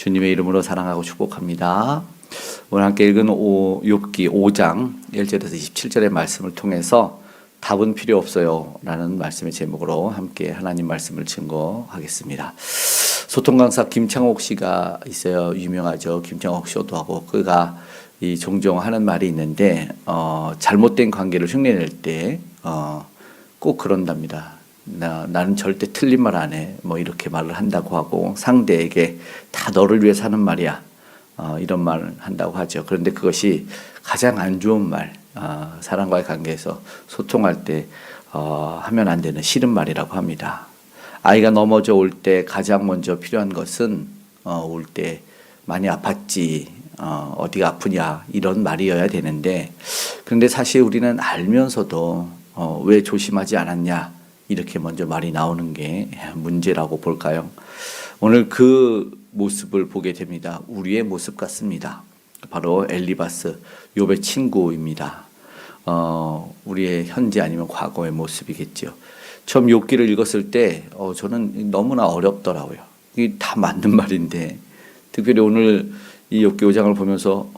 주님의 이름으로 사랑하고 축복합니다. 오늘 함께 읽은 욥기 5장 1절에서 27절의 말씀을 통해서 답은 필요 없어요 라는 말씀의 제목으로 함께 하나님 말씀을 증거하겠습니다. 소통 강사 김창옥 씨가 있어요. 유명하죠. 김창옥 쇼도 하고 그가 종종 하는 말이 있는데 잘못된 관계를 흉내낼 때 꼭 그런답니다. 나는 절대 틀린 말 안 해. 뭐 이렇게 말을 한다고 하고 상대에게 다 너를 위해 사는 말이야. 이런 말을 한다고 하죠. 그런데 그것이 가장 안 좋은 말, 사람과의 관계에서 소통할 때 하면 안 되는 싫은 말이라고 합니다. 아이가 넘어져 올 때 가장 먼저 필요한 것은 올 때 많이 아팠지, 어디가 아프냐 이런 말이어야 되는데 그런데 사실 우리는 알면서도 왜 조심하지 않았냐 이렇게 먼저 말이 나오는 게 문제라고 볼까요? 오늘 그 모습을 보게 됩니다. 우리의 모습 같습니다. 바로 엘리바스, 욥의 친구입니다. 우리의 현재 아니면 과거의 모습이겠죠. 처음 욥기를 읽었을 때 저는 너무나 어렵더라고요. 이게 다 맞는 말인데 특별히 오늘 이 욥기 5장을 보면서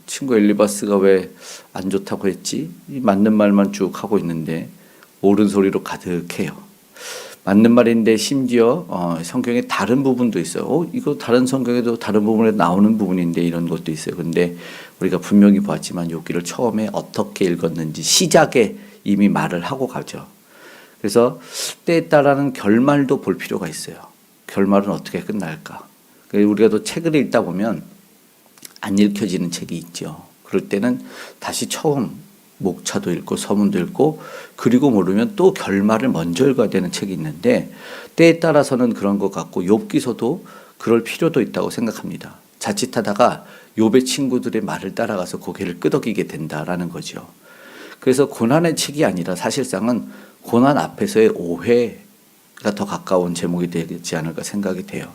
친구 엘리바스가 왜 안 좋다고 했지? 이 맞는 말만 쭉 하고 있는데 옳은 소리로 가득해요. 맞는 말인데 심지어 성경에 다른 부분도 있어요. 이거 다른 성경에도 다른 부분에 나오는 부분인데 이런 것도 있어요. 근데 우리가 분명히 보았지만 욥기를 처음에 어떻게 읽었는지 시작에 이미 말을 하고 가죠. 그래서 때에 따라는 결말도 볼 필요가 있어요. 결말은 어떻게 끝날까? 우리가 또 책을 읽다 보면 안 읽혀지는 책이 있죠. 그럴 때는 다시 처음 목차도 읽고 서문도 읽고 그리고 모르면 또 결말을 먼저 읽어야 되는 책이 있는데 때에 따라서는 그런 것 같고 욥기서도 그럴 필요도 있다고 생각합니다. 자칫하다가 욥의 친구들의 말을 따라가서 고개를 끄덕이게 된다라는 거죠. 그래서 고난의 책이 아니라 사실상은 고난 앞에서의 오해가 더 가까운 제목이 되지 않을까 생각이 돼요.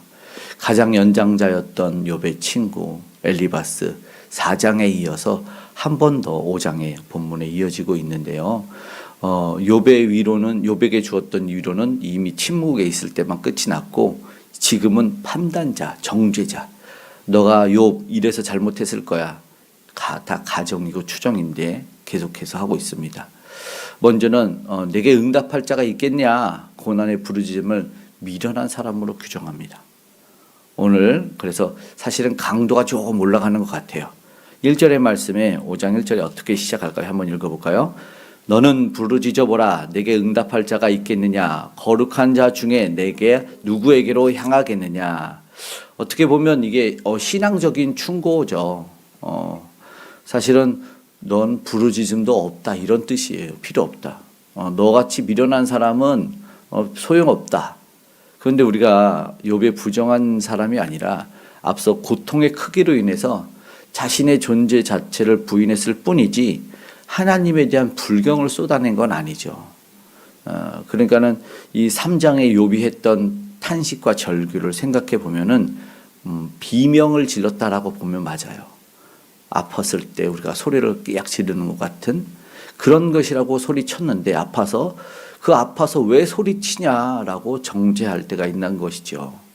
가장 연장자였던 욥의 친구 엘리바스 4장에 이어서 한 번 더 5장의 본문에 이어지고 있는데요. 욥에게 주었던 위로는 이미 침묵에 있을 때만 끝이 났고 지금은 판단자, 정죄자. 너가 욥 이래서 잘못했을 거야. 다 가정이고 추정인데 계속해서 하고 있습니다. 먼저는 내게 응답할 자가 있겠냐. 고난의 부르짖음을 미련한 사람으로 규정합니다. 오늘 그래서 사실은 강도가 조금 올라가는 것 같아요. 1절의 말씀에 5장 1절에 어떻게 시작할까요? 한번 읽어볼까요? 너는 부르짖어보라. 내게 응답할 자가 있겠느냐? 거룩한 자 중에 내게 누구에게로 향하겠느냐? 어떻게 보면 이게 신앙적인 충고죠. 사실은 넌 부르짖음도 없다 이런 뜻이에요. 필요 없다. 너같이 미련한 사람은 소용없다. 그런데 우리가 욥의 부정한 사람이 아니라 앞서 고통의 크기로 인해서 자신의 존재 자체를 부인했을 뿐이지 하나님에 대한 불경을 쏟아낸 건 아니죠. 그러니까는 이 3장의 욥이 했던 탄식과 절규를 생각해 보면은 비명을 질렀다라고 보면 맞아요. 아팠을 때 우리가 소리를 끼약 지르는 것 같은 그런 것이라고 소리쳤는데 아파서 왜 소리치냐라고 정죄할 때가 있는 것이죠.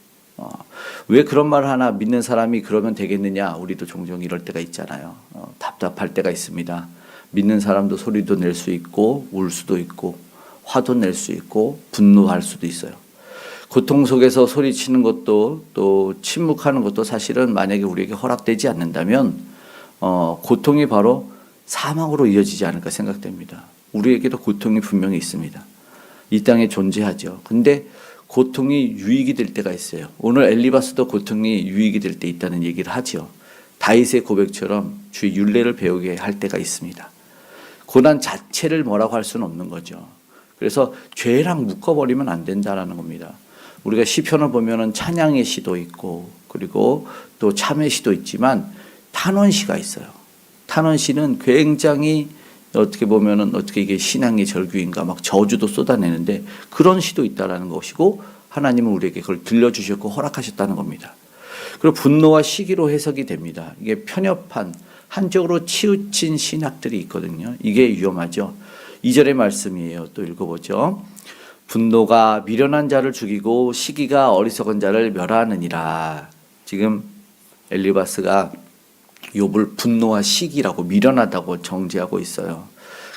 왜 그런 말을 하나 믿는 사람이 그러면 되겠느냐? 우리도 종종 이럴 때가 있잖아요. 답답할 때가 있습니다. 믿는 사람도 소리도 낼 수 있고 울 수도 있고 화도 낼 수 있고 분노할 수도 있어요. 고통 속에서 소리치는 것도 또 침묵하는 것도 사실은 만약에 우리에게 허락되지 않는다면 고통이 바로 사망으로 이어지지 않을까 생각됩니다. 우리에게도 고통이 분명히 있습니다. 이 땅에 존재하죠. 근데 고통이 유익이 될 때가 있어요. 오늘 엘리바스도 고통이 유익이 될 때 있다는 얘기를 하죠. 다윗의 고백처럼 주의 율례를 배우게 할 때가 있습니다. 고난 자체를 뭐라고 할 수는 없는 거죠. 그래서 죄랑 묶어버리면 안 된다라는 겁니다. 우리가 시편을 보면은 찬양의 시도 있고 그리고 또 참의 시도 있지만 탄원시가 있어요. 탄원시는 굉장히 어떻게 보면은 어떻게 이게 신앙의 절규인가 막 저주도 쏟아내는데 그런 시도 있다라는 것이고 하나님은 우리에게 그걸 들려주셨고 허락하셨다는 겁니다. 그리고 분노와 시기로 해석이 됩니다. 이게 편협한 한쪽으로 치우친 신학들이 있거든요. 이게 위험하죠. 2절의 말씀이에요. 또 읽어보죠. 분노가 미련한 자를 죽이고 시기가 어리석은 자를 멸하느니라. 지금 엘리바스가 욥을 분노와 시기라고 미련하다고 정죄하고 있어요.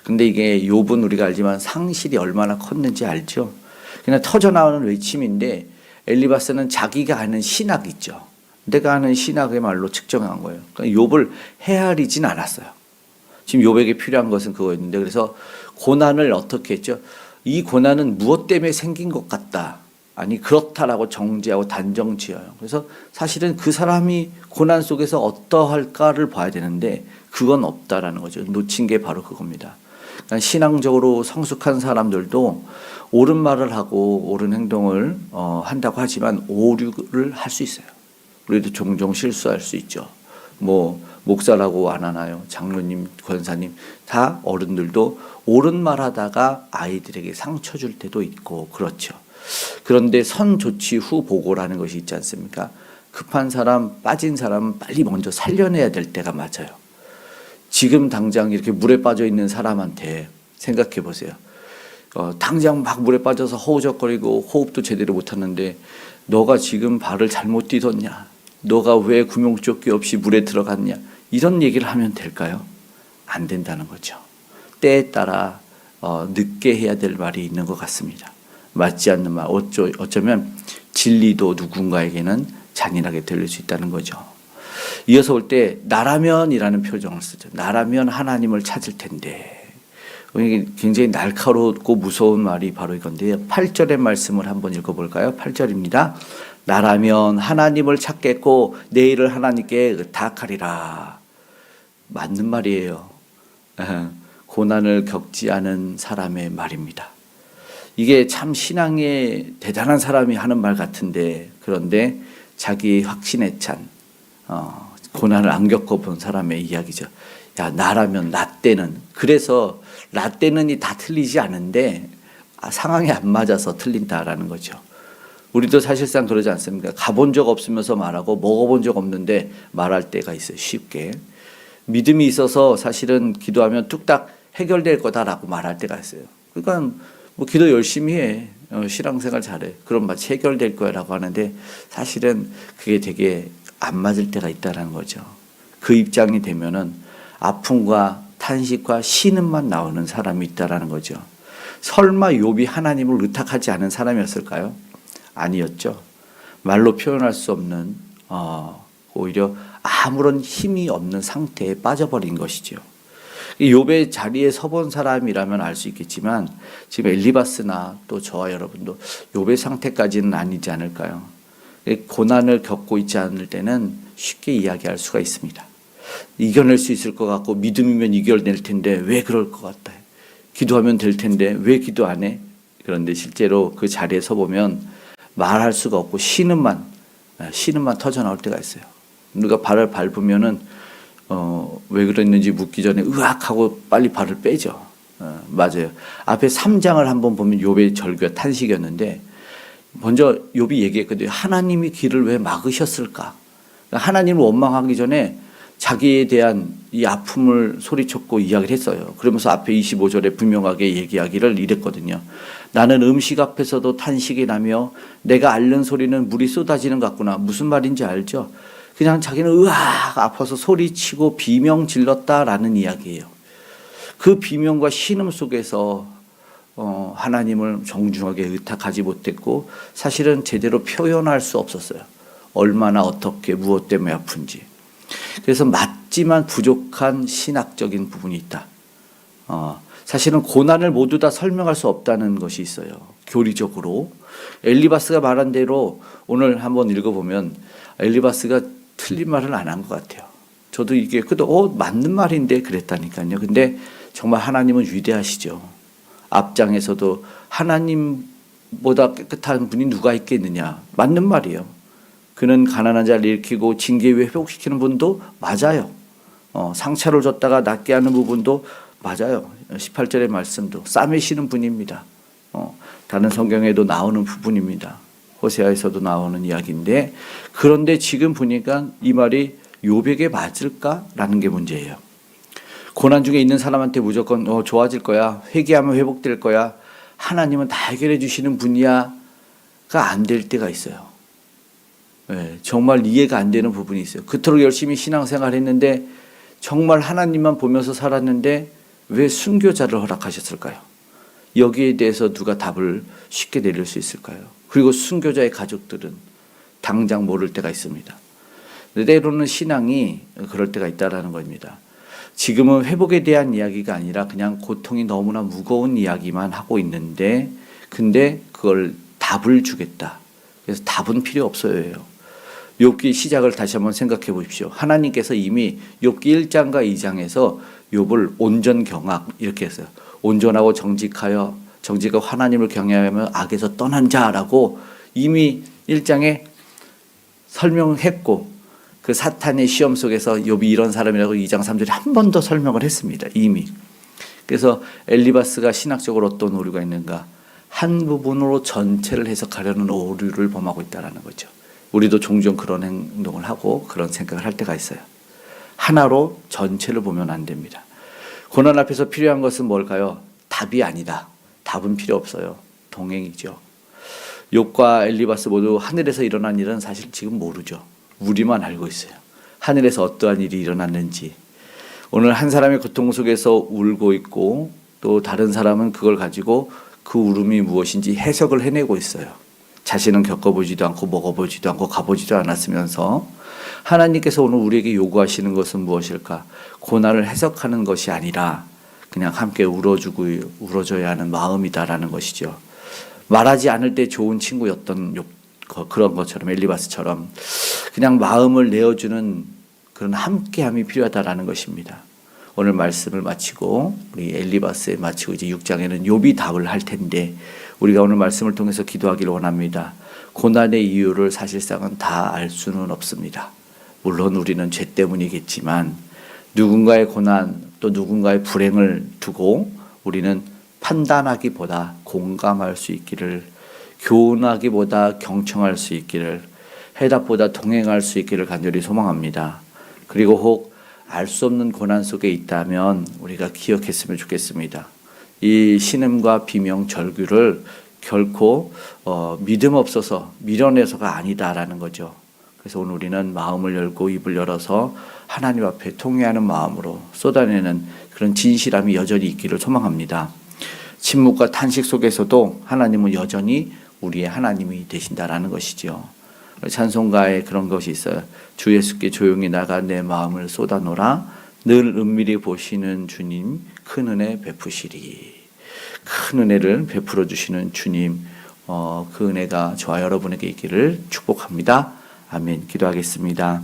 근데 이게 욥은 우리가 알지만 상실이 얼마나 컸는지 알죠. 그냥 터져나오는 외침인데 엘리바스는 자기가 아는 신학 있죠. 내가 아는 신학의 말로 측정한 거예요. 그러니까 욥을 헤아리진 않았어요. 지금 욥에게 필요한 것은 그거였는데, 그래서 고난을 어떻게 했죠? 이 고난은 무엇 때문에 생긴 것 같다. 아니 그렇다라고 정죄하고 단정 지어요. 그래서 사실은 그 사람이 고난 속에서 어떠할까를 봐야 되는데 그건 없다라는 거죠. 놓친 게 바로 그겁니다. 그러니까 신앙적으로 성숙한 사람들도 옳은 말을 하고 옳은 행동을 한다고 하지만 오류를 할 수 있어요. 우리도 종종 실수할 수 있죠. 뭐 목사라고 안 하나요? 장로님, 권사님 다 어른들도 옳은 말 하다가 아이들에게 상처 줄 때도 있고 그렇죠. 그런데 선 조치 후 보고라는 것이 있지 않습니까? 급한 사람, 빠진 사람은 빨리 먼저 살려내야 될 때가 맞아요. 지금 당장 이렇게 물에 빠져 있는 사람한테 생각해 보세요. 당장 막 물에 빠져서 허우적거리고 호흡도 제대로 못하는데 너가 지금 발을 잘못 디뎠냐? 너가 왜 구명조끼 없이 물에 들어갔냐? 이런 얘기를 하면 될까요? 안 된다는 거죠. 때에 따라 늦게 해야 될 말이 있는 것 같습니다. 맞지 않는 말, 어쩌면 진리도 누군가에게는 잔인하게 들릴 수 있다는 거죠. 이어서 올 때 나라면이라는 표정을 쓰죠. 나라면 하나님을 찾을 텐데. 굉장히 날카롭고 무서운 말이 바로 이건데요. 8절의 말씀을 한번 읽어볼까요? 8절입니다. 나라면 하나님을 찾겠고 내일을 하나님께 의탁하리라. 맞는 말이에요. 고난을 겪지 않은 사람의 말입니다. 이게 참 신앙에 대단한 사람이 하는 말 같은데, 그런데 자기 확신에 찬 고난을 안 겪어본 사람의 이야기죠. 야, 나라면 나 때는, 그래서 나 때는이 다 틀리지 않은데 상황이 안 맞아서 틀린다라는 거죠. 우리도 사실상 그러지 않습니까? 가본 적 없으면서 말하고 먹어본 적 없는데 말할 때가 있어요. 쉽게. 믿음이 있어서 사실은 기도하면 뚝딱 해결될 거다라고 말할 때가 있어요. 그러니까 뭐 기도 열심히 해. 신앙생활 잘해. 그럼 마치 해결될 거야 라고 하는데 사실은 그게 되게 안 맞을 때가 있다는 거죠. 그 입장이 되면은 아픔과 탄식과 신음만 나오는 사람이 있다라는 거죠. 설마 욥이 하나님을 의탁하지 않은 사람이었을까요? 아니었죠. 말로 표현할 수 없는 오히려 아무런 힘이 없는 상태에 빠져버린 것이죠. 욥의 자리에 서본 사람이라면 알 수 있겠지만 지금 엘리바스나 또 저와 여러분도 욥의 상태까지는 아니지 않을까요? 고난을 겪고 있지 않을 때는 쉽게 이야기할 수가 있습니다. 이겨낼 수 있을 것 같고 믿음이면 이겨낼 텐데 왜 그럴 것 같다. 기도하면 될 텐데 왜 기도 안 해? 그런데 실제로 그 자리에 서보면 말할 수가 없고 신음만 터져 나올 때가 있어요. 누가 발을 밟으면은 왜 그랬는지 묻기 전에 으악 하고 빨리 발을 빼죠. 맞아요. 앞에 3장을 한번 보면 욥의 절규와 탄식이었는데 먼저 욥이 얘기했거든요. 하나님이 길을 왜 막으셨을까? 하나님을 원망하기 전에 자기에 대한 이 아픔을 소리쳤고 이야기를 했어요. 그러면서 앞에 25절에 분명하게 얘기하기를 이랬거든요. 나는 음식 앞에서도 탄식이 나며 내가 앓는 소리는 물이 쏟아지는 것 같구나. 무슨 말인지 알죠? 그냥 자기는 으악 아파서 소리치고 비명 질렀다라는 이야기예요. 그 비명과 신음 속에서 하나님을 정중하게 의탁하지 못했고 사실은 제대로 표현할 수 없었어요. 얼마나 어떻게 무엇 때문에 아픈지. 그래서 맞지만 부족한 신학적인 부분이 있다. 사실은 고난을 모두 다 설명할 수 없다는 것이 있어요. 교리적으로. 엘리바스가 말한 대로 오늘 한번 읽어보면 엘리바스가 틀린 말을 안 한 것 같아요. 저도 이게 맞는 말인데 그랬다니까요. 근데 정말 하나님은 위대하시죠. 앞장에서도 하나님보다 깨끗한 분이 누가 있겠느냐. 맞는 말이에요. 그는 가난한 자를 일으키고 징계 후에 회복시키는 분도 맞아요. 상처를 줬다가 낫게 하는 부분도 맞아요. 18절의 말씀도 싸매시는 분입니다. 다른 성경에도 나오는 부분입니다. 호세아에서도 나오는 이야기인데 그런데 지금 보니까 이 말이 욥에게 맞을까라는 게 문제예요. 고난 중에 있는 사람한테 무조건 좋아질 거야. 회개하면 회복될 거야. 하나님은 다 해결해 주시는 분이야가 안 될 때가 있어요. 정말 이해가 안 되는 부분이 있어요. 그토록 열심히 신앙생활 했는데 정말 하나님만 보면서 살았는데 왜 순교자를 허락하셨을까요? 여기에 대해서 누가 답을 쉽게 내릴 수 있을까요? 그리고 순교자의 가족들은 당장 모를 때가 있습니다. 때로는 신앙이 그럴 때가 있다라는 겁니다. 지금은 회복에 대한 이야기가 아니라 그냥 고통이 너무나 무거운 이야기만 하고 있는데 근데 그걸 답을 주겠다. 그래서 답은 필요 없어요. 욥기 시작을 다시 한번 생각해 보십시오. 하나님께서 이미 욥기 1장과 2장에서 욥을 온전경악 이렇게 했어요. 온전하고 정직하고 하나님을 경외하며 악에서 떠난 자라고 이미 1장에 설명했고 그 사탄의 시험 속에서 욥이 이런 사람이라고 2장 3절에 한 번 더 설명을 했습니다. 이미. 그래서 엘리바스가 신학적으로 어떤 오류가 있는가? 한 부분으로 전체를 해석하려는 오류를 범하고 있다는 거죠. 우리도 종종 그런 행동을 하고 그런 생각을 할 때가 있어요. 하나로 전체를 보면 안 됩니다. 고난 앞에서 필요한 것은 뭘까요? 답이 아니다. 답은 필요 없어요. 동행이죠. 욥과 엘리바스 모두 하늘에서 일어난 일은 사실 지금 모르죠. 우리만 알고 있어요. 하늘에서 어떠한 일이 일어났는지. 오늘 한 사람의 고통 속에서 울고 있고 또 다른 사람은 그걸 가지고 그 울음이 무엇인지 해석을 해내고 있어요. 자신은 겪어보지도 않고 먹어보지도 않고 가보지도 않았으면서 하나님께서 오늘 우리에게 요구하시는 것은 무엇일까? 고난을 해석하는 것이 아니라 그냥 함께 울어줘야 하는 마음이다라는 것이죠. 말하지 않을 때 좋은 친구였던 그런 것처럼 엘리바스처럼 그냥 마음을 내어주는 그런 함께함이 필요하다라는 것입니다. 오늘 말씀을 마치고 우리 엘리바스에 마치고 이제 6장에는 욥이 답을 할 텐데 우리가 오늘 말씀을 통해서 기도하기를 원합니다. 고난의 이유를 사실상은 다 알 수는 없습니다. 물론 우리는 죄 때문이겠지만 누군가의 고난 또 누군가의 불행을 두고 우리는 판단하기보다 공감할 수 있기를, 교훈하기보다 경청할 수 있기를, 해답보다 동행할 수 있기를 간절히 소망합니다. 그리고 혹 알 수 없는 고난 속에 있다면 우리가 기억했으면 좋겠습니다. 이 신음과 비명 절규를 결코 믿음 없어서 밀어내서가 아니다라는 거죠. 그래서 오늘 우리는 마음을 열고 입을 열어서 하나님 앞에 통회하는 마음으로 쏟아내는 그런 진실함이 여전히 있기를 소망합니다. 침묵과 탄식 속에서도 하나님은 여전히 우리의 하나님이 되신다라는 것이죠. 찬송가에 그런 것이 있어요. 주 예수께 조용히 나가 내 마음을 쏟아놓으라. 늘 은밀히 보시는 주님 큰 은혜 베푸시리. 큰 은혜를 베풀어 주시는 주님, 그 은혜가 저와 여러분에게 있기를 축복합니다. 아멘. 기도하겠습니다.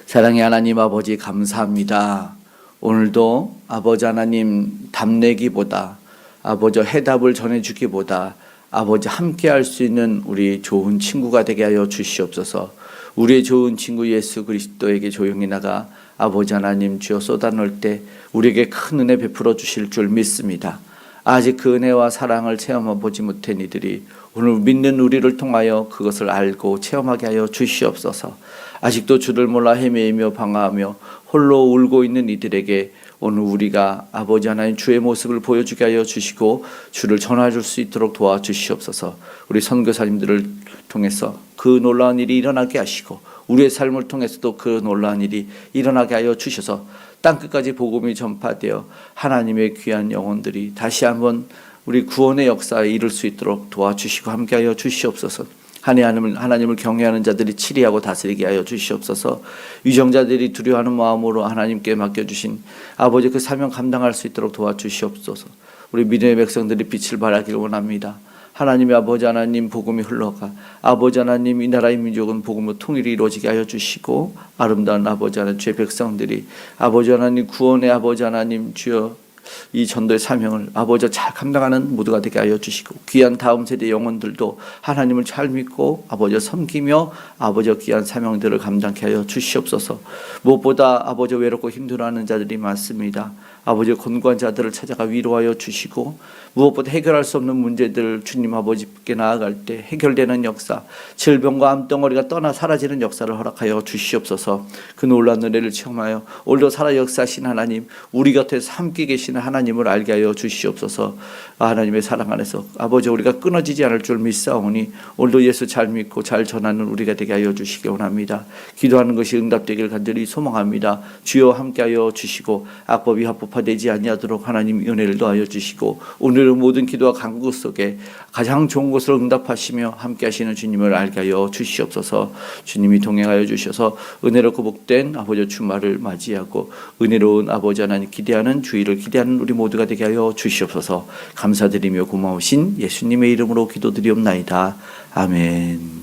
사랑의 하나님 아버지 감사합니다. 오늘도 아버지 하나님 답내기보다 아버지 해답을 전해주기보다 아버지 함께 할 수 있는 우리 좋은 친구가 되게 하여 주시옵소서. 우리의 좋은 친구 예수 그리스도에게 조용히 나가 아버지 하나님 주여 쏟아놓을 때 우리에게 큰 은혜 베풀어 주실 줄 믿습니다. 아직 그 은혜와 사랑을 체험해보지 못한 이들이 오늘 믿는 우리를 통하여 그것을 알고 체험하게 하여 주시옵소서. 아직도 주를 몰라 헤매이며 방황하며 홀로 울고 있는 이들에게 오늘 우리가 아버지 하나님 주의 모습을 보여주게 하여 주시고 주를 전해줄 수 있도록 도와주시옵소서. 우리 선교사님들을 통해서 그 놀라운 일이 일어나게 하시고 우리의 삶을 통해서도 그 놀라운 일이 일어나게 하여 주셔서 땅끝까지 복음이 전파되어 하나님의 귀한 영혼들이 다시 한번 우리 구원의 역사에 이룰 수 있도록 도와주시고 함께하여 주시옵소서. 하나님을 경외하는 자들이 치리하고 다스리게 하여 주시옵소서. 위정자들이 두려워하는 마음으로 하나님께 맡겨주신 아버지 그 사명 감당할 수 있도록 도와주시옵소서. 우리 믿음의 백성들이 빛을 발하기를 원합니다. 하나님의 아버지 하나님 복음이 흘러가 아버지 하나님 이 나라의 민족은 복음으로 통일이 이루어지게 하여 주시고 아름다운 아버지 하나님 주의 백성들이 아버지 하나님 구원의 아버지 하나님 주여 이 전도의 사명을 아버지가 잘 감당하는 모두가 되게 하여 주시고 귀한 다음 세대 영혼들도 하나님을 잘 믿고 아버지를 섬기며 아버지의 귀한 사명들을 감당케 하여 주시옵소서. 무엇보다 아버지 외롭고 힘들어하는 자들이 많습니다. 아버지의 곤고한 자들을 찾아가 위로하여 주시고 무엇보다 해결할 수 없는 문제들 주님 아버지께 나아갈 때 해결되는 역사, 질병과 암덩어리가 떠나 사라지는 역사를 허락하여 주시옵소서. 그 놀라운 은혜를 체험하여 오늘도 살아 역사하신 하나님, 우리 곁에서 함께 계신 되시는 하나님을 알게 하여 주시옵소서. 하나님의 사랑 안에서 아버지 우리가 끊어지지 않을 줄 믿사오니 오늘도 예수 잘 믿고 잘 전하는 우리가 되게 하여 주시기 원합니다. 기도하는 것이 응답되기를 간절히 소망합니다. 주여 함께하여 주시고 악법이 합법화되지 아니하도록 하나님 은혜를 더하여 주시고 오늘의 모든 기도와 간구 속에 가장 좋은 것으로 응답하시며 함께하시는 주님을 알게 하여 주시옵소서. 주님이 동행하여 주셔서 은혜롭고 복된 아버지 주말을 맞이하고 은혜로운 아버지 하나님 기대하는 주일을 기대하는 우리 모두가 되게 하여 주시옵소서. 감사드리며 고마우신 예수님의 이름으로 기도드리옵나이다. 아멘.